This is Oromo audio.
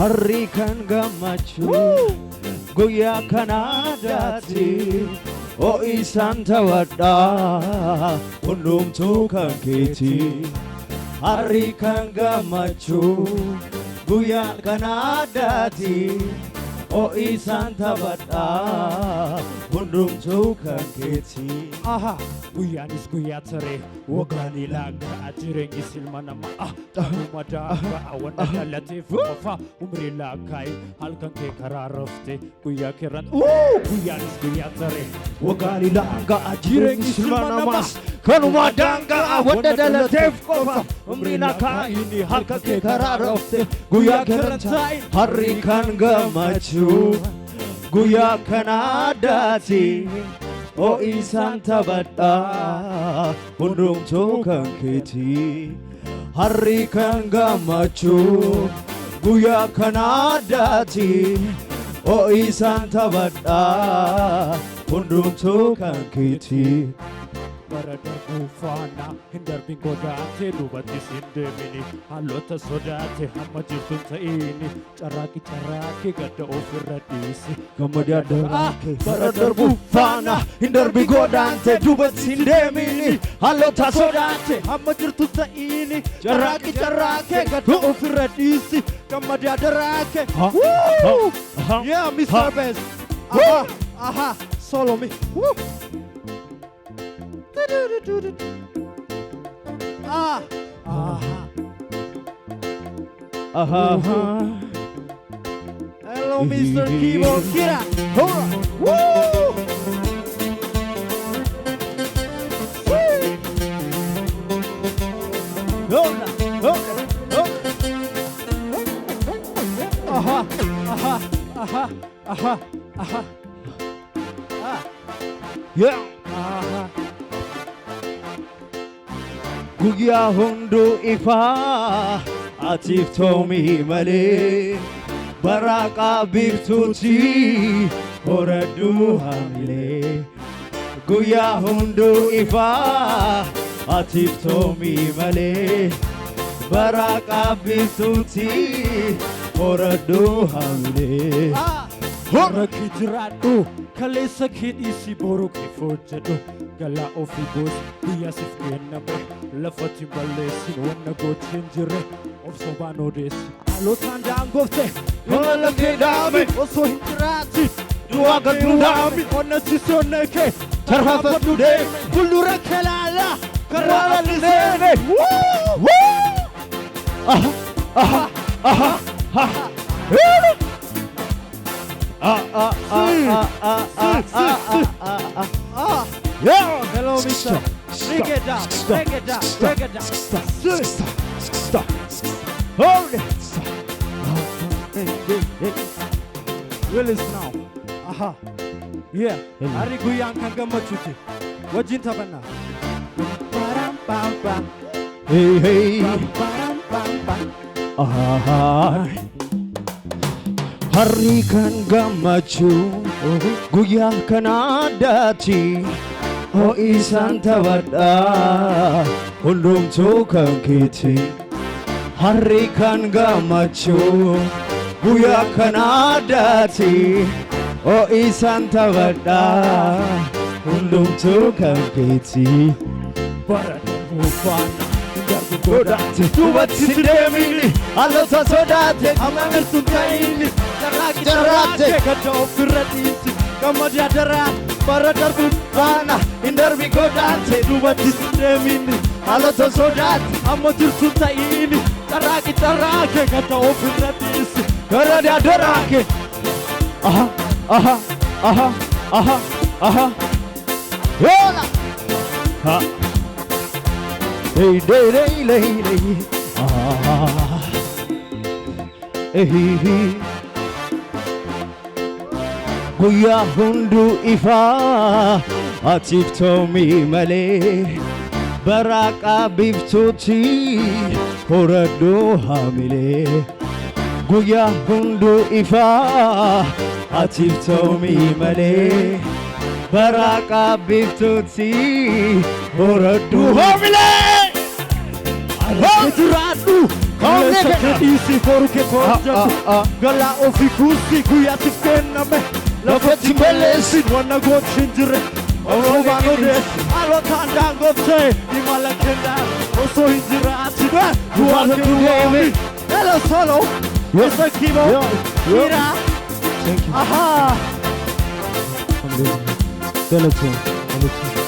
harri kan gammachuu guyyaa kanaadaati isaan tawadhaa hundumtuu kan keeti harri kan gammachuu guyyaa kanaadaati isaan tawadhaa hundumtuu kan keeti guyyaanis guyyaa taree waggaanii laaggaa jireenyi silma namaa ta'uma daangaa wanna dhalateef qofa umrii laaggaa'e halkan kee karaa rafte guyyaa keerran guyyaanis guyyaa taree waggaanii laaggaa jireenyi silma namaa kanuma daangaa wanna dhalateef qofa umrii laaggaa'e halkan kee karaa rafte guyyaa keerran taa'e harri kan gammachuu guyyaa kanaadaati isaan taphadhaa hundumtuu kan keeti harri kan gammachuu guyyaa kanaadaati isaan taphadhaa hundumtuu kan keeti bara darbuu faana hin darbin godaate duubattis hin deemini haalota sodaate hamma jirtun ta'ini carraaqi gadda ofirra dhiisi gammadi addaraake bara darbuu faana hin darbin godaante duubattis hin deemini haalota sodaate hamma jirtun ta'ini carraaqi gadda ofirra dhiisi gammadi addaraake Yeah, Mr. Best. Solo me. Hello, Mr. Keyboard Kira. Woo! Yeah. Guyyaa hunduu ifaa atiif toomii malee baraqaa biiftuuti horadhuu hamilee guyyaa hunduu ifaa atiif toomii malee baraqaa biiftuuti horadhuu hamilee Horakki jiraadhu kaleessa kee dhiisii boruu kee foojjedhu galaa ofii goos guyyaa siif kenname lafatti balleessin wanna gocheen jirre of sobaan odeessi dhalotaan daangofte Yola kee dhaame Osoo hin jiraatin du'a gaddu dhaame onna sisonne kee tarhaafadhu deeme fuuldura kee laala karaa lalliseene Hello, Mr. Break it down. Stop. Hold it. Willis now. Yeah. Hari guyyaan kan gammachuuti. Wajjin taphanna. Hey. Harri kan gammachuu guyyaa kanaadaati isaan taphadhaa hundumtuu kan keeti harri kan gammachuu guyyaa kanaadaati isaan taphadhaa hundumtuu kan keeti bara darbuu faana godaate duubatti hin deemini haalota sodaate amma mirtuun ta'ini Carraaqi gadda ofirra dhiisi gammadi adaraa bara darbuun faana hin darbi godaate duubatti hin deemini haalota sodaate amma jirtuun ta'ini carraaqi gadda ofirra dhiisi gammadi adaraake yola guyyaa hunduu ifaa atiif toomii malee baraqaa biiftuuti horadhuu hamilee guyyaa hunduu ifaa atiif toomii malee baraqaa biiftuuti horadhuu hamilee jiraadhu Leessa kee dhiisii boru kee hojjetu galaa ofii kuusii guyyaatiif kenname lafatti balleessin wanna gochi hin jirre Obaan odeessi haalootaan daangoftee imala kennaa osoo hin jiraatine du'aata duwwaami Hello solo Yes Kimo Kira Thank you. Aha Amazing. Galaxy.